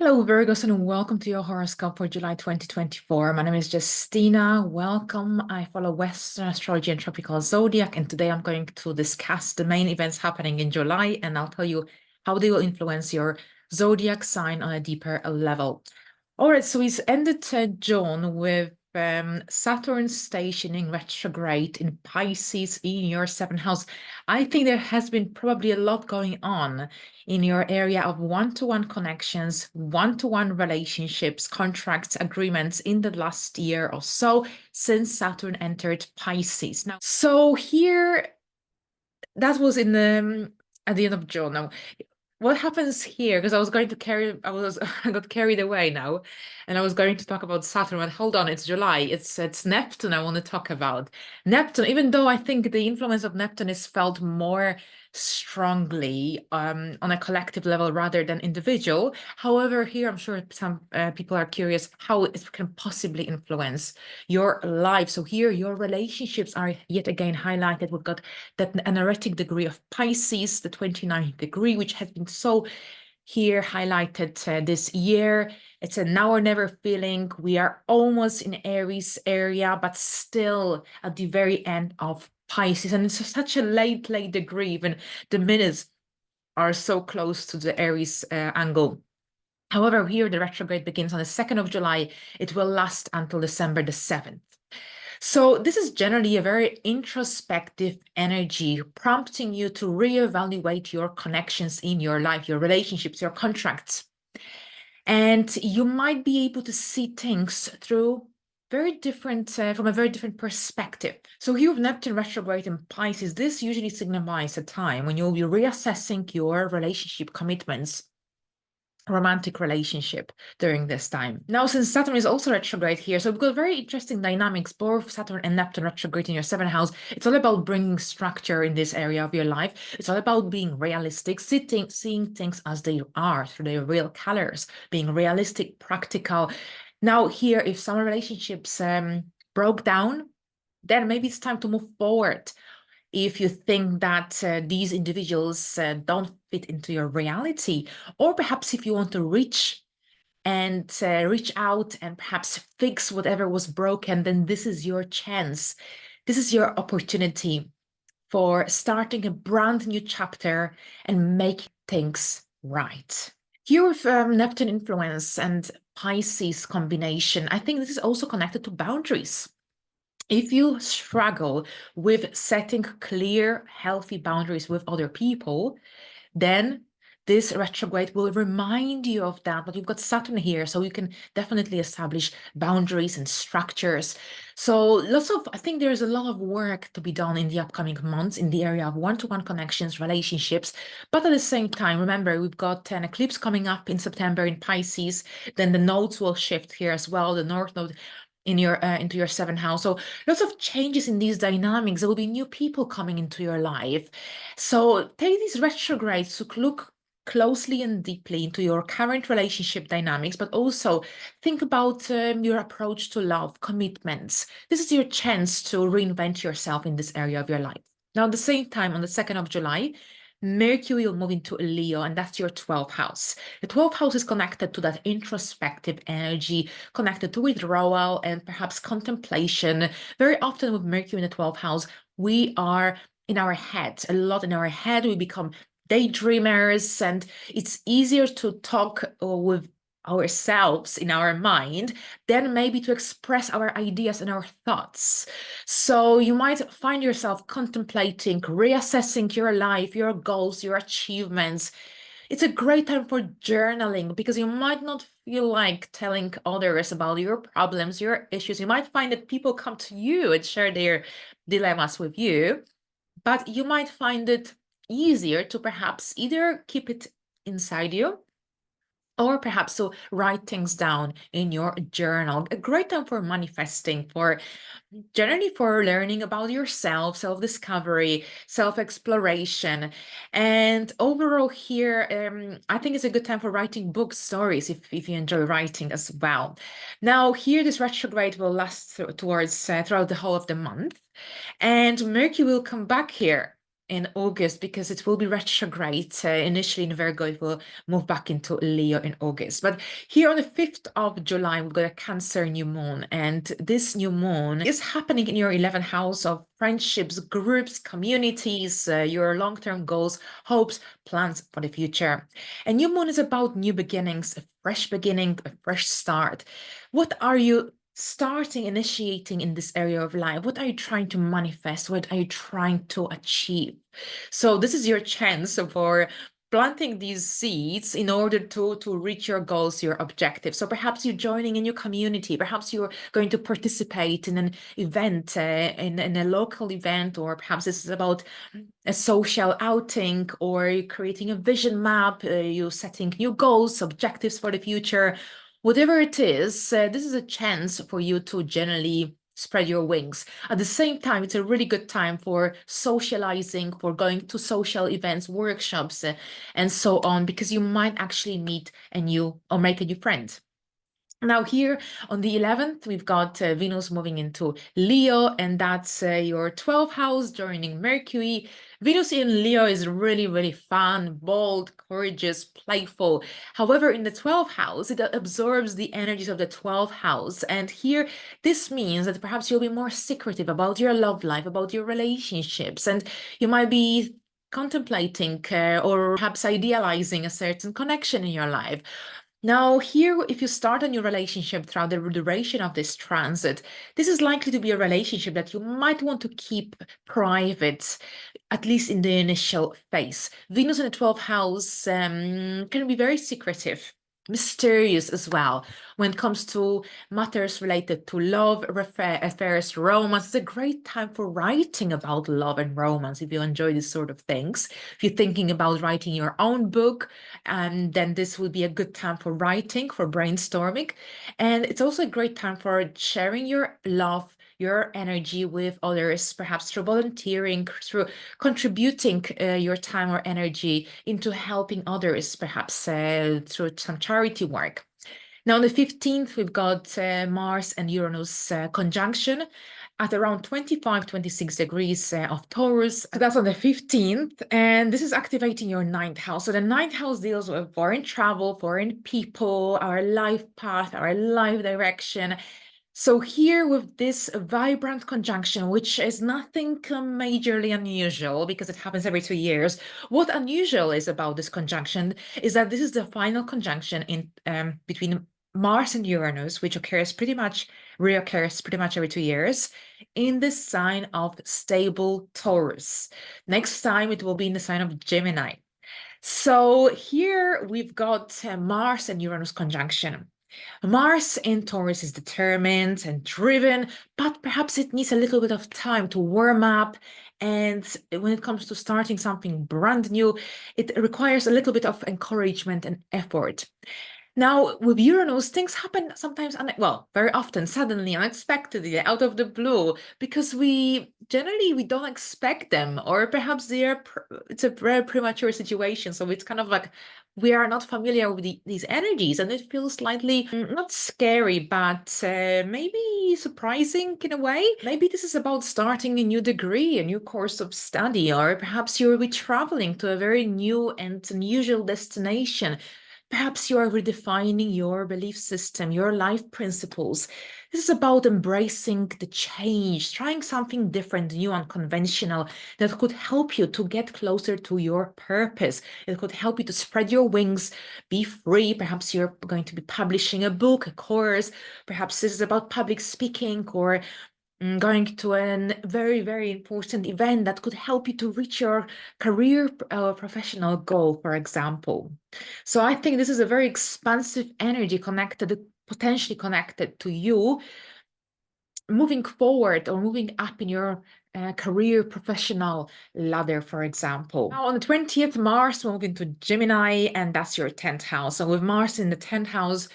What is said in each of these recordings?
Hello, Virgos, and welcome to your horoscope for July 2024. My name is Justyna. Welcome. I follow Western astrology and tropical zodiac, and today I'm going to discuss the main events happening in July, and I'll tell you how they will influence your zodiac sign on a deeper level. All right, so it's ended June with Saturn stationing retrograde in Pisces in your seventh house. I think there has been probably a lot going on in your area of one-to-one connections, one-to-one relationships, contracts, agreements in the last year or so since Saturn entered Pisces. Now, so here that was in the at the end of June. Now, what happens here? Because I was going to I got carried away now, and I was going to talk about Saturn. But hold on, it's July. It's Neptune I want to talk about. Neptune, even though I think the influence of Neptune is felt more strongly on a collective level rather than individual. However, here I'm sure some people are curious how it can possibly influence your life. So here your relationships are yet again highlighted. We've got that energetic degree of Pisces, the 29th degree, which has been so here highlighted this year. It's a now or never feeling. We are almost in Aries area, but still at the very end of Pisces. And it's such a late degree, even the minutes are so close to the Aries angle. However, here the retrograde begins on the 2nd of July. It will last until December the 7th. So this is generally a very introspective energy, prompting you to reevaluate your connections in your life, your relationships, your contracts. And you might be able to see things through very different, from a very different perspective. So here with Neptune retrograde in Pisces, this usually signifies a time when you'll be reassessing your relationship commitments, romantic relationship during this time. Now, since Saturn is also retrograde here, so we've got very interesting dynamics, both Saturn and Neptune retrograde in your seventh house. It's all about bringing structure in this area of your life. It's all about being realistic, seeing things as they are through their real colors, being realistic, practical. Now, here, if some relationships broke down, then maybe it's time to move forward. If you think that these individuals don't fit into your reality, or perhaps if you want to reach out and perhaps fix whatever was broken, then this is your chance. This is your opportunity for starting a brand new chapter and make things right. Here with Neptune influence and Pisces combination, I think this is also connected to boundaries. If you struggle with setting clear, healthy boundaries with other people, then this retrograde will remind you of that. But you've got Saturn here, so you can definitely establish boundaries and structures. So I think there's a lot of work to be done in the upcoming months in the area of one-to-one connections, relationships. But at the same time, remember, we've got an eclipse coming up in September in Pisces. Then the nodes will shift here as well. The North Node in your into your seventh house. So lots of changes in these dynamics. There will be new people coming into your life. So take these retrogrades to look closely and deeply into your current relationship dynamics, but also think about your approach to love, commitments. This is your chance to reinvent yourself in this area of your life. Now, at the same time, on the 2nd of July, Mercury will move into a Leo, and that's your 12th house. The 12th house is connected to that introspective energy, connected to withdrawal and perhaps contemplation. Very often with Mercury in the 12th house, we are in our head, a lot in our head. We become daydreamers, and it's easier to talk with ourselves in our mind than maybe to express our ideas and our thoughts. So you might find yourself contemplating, reassessing your life, your goals, your achievements. It's a great time for journaling because you might not feel like telling others about your problems, your issues. You might find that people come to you and share their dilemmas with you, but you might find it easier to perhaps either keep it inside you or perhaps to write things down in your journal. A great time for manifesting, for generally for learning about yourself, self-discovery, self-exploration. And overall here, I think it's a good time for writing book stories if you enjoy writing as well. Now here, this retrograde will last throughout the whole of the month. And Mercury will come back here in August because it will be retrograde. Initially in Virgo, it will move back into Leo in August. But here on the 5th of July, we've got a Cancer new moon. And this new moon is happening in your 11th house of friendships, groups, communities, your long-term goals, hopes, plans for the future. A new moon is about new beginnings, a fresh beginning, a fresh start. What are you initiating in this area of life? What are you trying to manifest? What are you trying to achieve? So this is your chance for planting these seeds in order to reach your goals, your objectives. So perhaps you're joining a new community, perhaps you're going to participate in an event, in a local event, or perhaps this is about a social outing, or you're creating a vision map, you're setting new goals, objectives for the future. Whatever it is, this is a chance for you to generally spread your wings. At the same time, it's a really good time for socializing, for going to social events, workshops, and so on, because you might actually meet a new or make a new friend. Now here on the 11th, we've got Venus moving into Leo, and that's your 12th house joining Mercury. Venus in Leo is really, really fun, bold, courageous, playful. However, in the 12th house, it absorbs the energies of the 12th house. And here, this means that perhaps you'll be more secretive about your love life, about your relationships, and you might be contemplating or perhaps idealizing a certain connection in your life. Now, here, if you start a new relationship throughout the duration of this transit, this is likely to be a relationship that you might want to keep private, at least in the initial phase. Venus in the 12th house can be very secretive, mysterious as well. When it comes to matters related to love, affairs, romance, it's a great time for writing about love and romance if you enjoy these sort of things. If you're thinking about writing your own book, then this would be a good time for writing, for brainstorming. And it's also a great time for sharing your love, your energy with others, perhaps through volunteering, through contributing your time or energy into helping others, perhaps through some charity work. Now, on the 15th, we've got Mars and Uranus conjunction at around 25, 26 degrees of Taurus. So that's on the 15th. And this is activating your 9th house. So the 9th house deals with foreign travel, foreign people, our life path, our life direction. So here with this vibrant conjunction, which is nothing majorly unusual because it happens every 2 years, what unusual is about this conjunction is that this is the final conjunction in between Mars and Uranus, which reoccurs pretty much every 2 years in the sign of stable Taurus. Next time it will be in the sign of Gemini. So here we've got Mars and Uranus conjunction. Mars in Taurus is determined and driven, but perhaps it needs a little bit of time to warm up. And when it comes to starting something brand new, it requires a little bit of encouragement and effort. Now, with Uranus, things happen sometimes, very often, suddenly, unexpectedly, out of the blue, because we don't expect them, or perhaps it's a very premature situation. So it's kind of like we are not familiar with these energies, and it feels slightly not scary, but maybe surprising in a way. Maybe this is about starting a new degree, a new course of study, or perhaps you'll be traveling to a very new and unusual destination. Perhaps you are redefining your belief system, your life principles. This is about embracing the change, trying something different, new, unconventional that could help you to get closer to your purpose. It could help you to spread your wings, be free. Perhaps you're going to be publishing a book, a course. Perhaps this is about public speaking or going to a very, very important event that could help you to reach your career professional goal, for example. So I think this is a very expansive energy potentially connected to you moving forward or moving up in your career professional ladder, for example. Now on the 20th, Mars will move into Gemini, and that's your 10th house. So with Mars in the 10th house,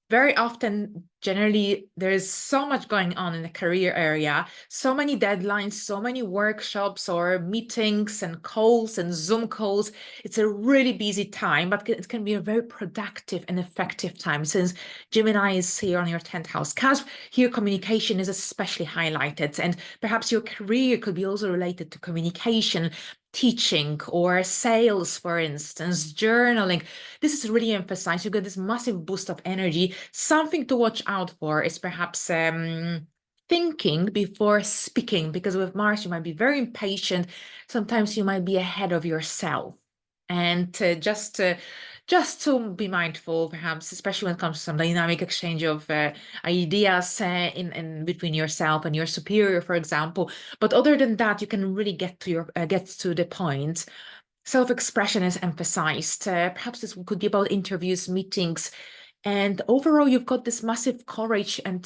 very often Generally, there is so much going on in the career area, so many deadlines, so many workshops or meetings and calls and Zoom calls. It's a really busy time, but it can be a very productive and effective time since Gemini is here on your 10th house cusp. Here, communication is especially highlighted, and perhaps your career could be also related to communication, teaching or sales, for instance, journaling. This is really emphasized. You get this massive boost of energy. Something to watch out for is perhaps thinking before speaking, because with Mars, you might be very impatient. Sometimes you might be ahead of yourself. And just to be mindful, perhaps, especially when it comes to some dynamic exchange of ideas in between yourself and your superior, for example. But other than that, you can really get to the point. Self-expression is emphasized. Perhaps this could be about interviews, meetings, and overall, you've got this massive courage and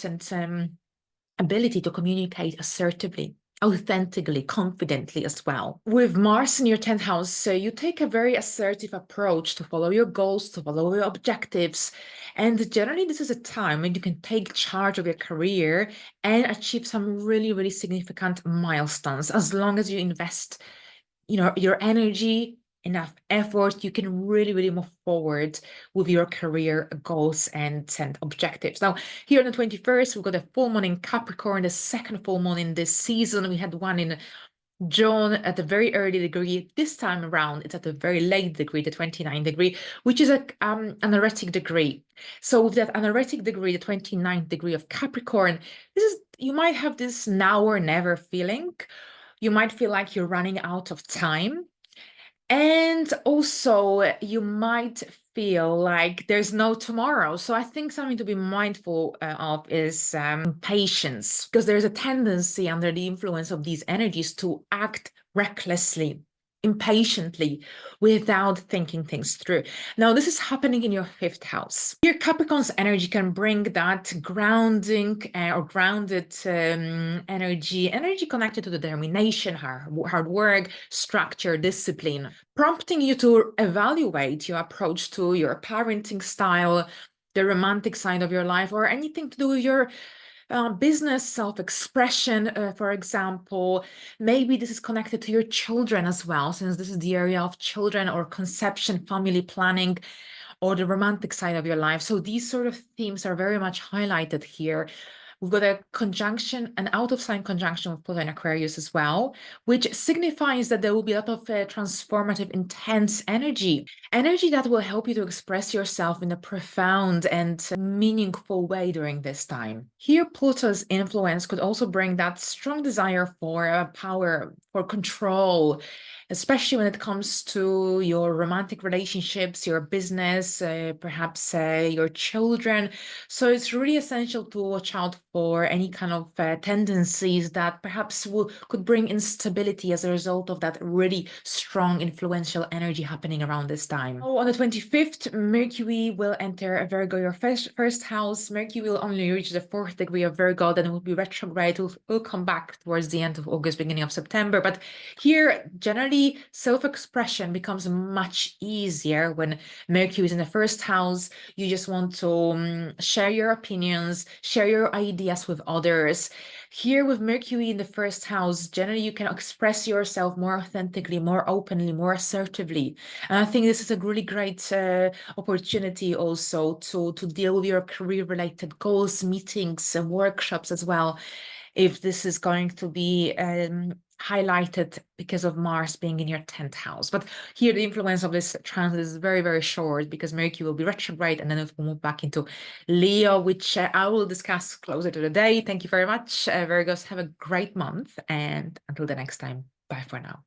ability to communicate assertively, authentically, confidently as well. With Mars in your 10th house, you take a very assertive approach to follow your goals, to follow your objectives. And generally, this is a time when you can take charge of your career and achieve some really, really significant milestones as long as you invest your energy, enough effort, you can really, really move forward with your career goals and objectives. Now, here on the 21st, we've got a full moon in Capricorn, the second full moon in this season. We had one in June at a very early degree. This time around, it's at a very late degree, the 29th degree, which is an anaretic degree. So with that anaretic degree, the 29th degree of Capricorn, you might have this now or never feeling. You might feel like you're running out of time. And also, you might feel like there's no tomorrow. So I think something to be mindful of is patience, because there's a tendency under the influence of these energies to act recklessly, impatiently, without thinking things through. Now, this is happening in your 5th house. Your Capricorn's energy can bring that grounding or grounded energy connected to determination, hard work, structure, discipline, prompting you to evaluate your approach to your parenting style, the romantic side of your life, or anything to do with your business self-expression, for example. Maybe this is connected to your children as well, since this is the area of children or conception, family planning, or the romantic side of your life. So these sort of themes are very much highlighted here. We've got a conjunction, an out-of-sign conjunction with Pluto and Aquarius as well, which signifies that there will be a lot of transformative, intense energy that will help you to express yourself in a profound and meaningful way during this time. Here, Pluto's influence could also bring that strong desire for power, for control, especially when it comes to your romantic relationships, your business, perhaps your children. So it's really essential to watch out for any kind of tendencies that perhaps could bring instability as a result of that really strong, influential energy happening around this time. Oh, on the 25th, Mercury will enter Virgo, your first house. Mercury will only reach the 4th degree of Virgo, then it will be retrograde. Will come back towards the end of August, beginning of September. But here, generally, self-expression becomes much easier when Mercury is in the first house. You just want to share your opinions, share your ideas with others. Here with Mercury in the first house, generally you can express yourself more authentically, more openly, more assertively. And I think this is a really great opportunity also to deal with your career-related goals, meetings, and workshops as well, if this is going to be highlighted because of Mars being in your 10th house. But here the influence of this transit is very, very short, because Mercury will be retrograde and then it will move back into Leo, which I will discuss closer to the day. Thank you very much, Virgos. Have a great month, and until the next time, bye for now.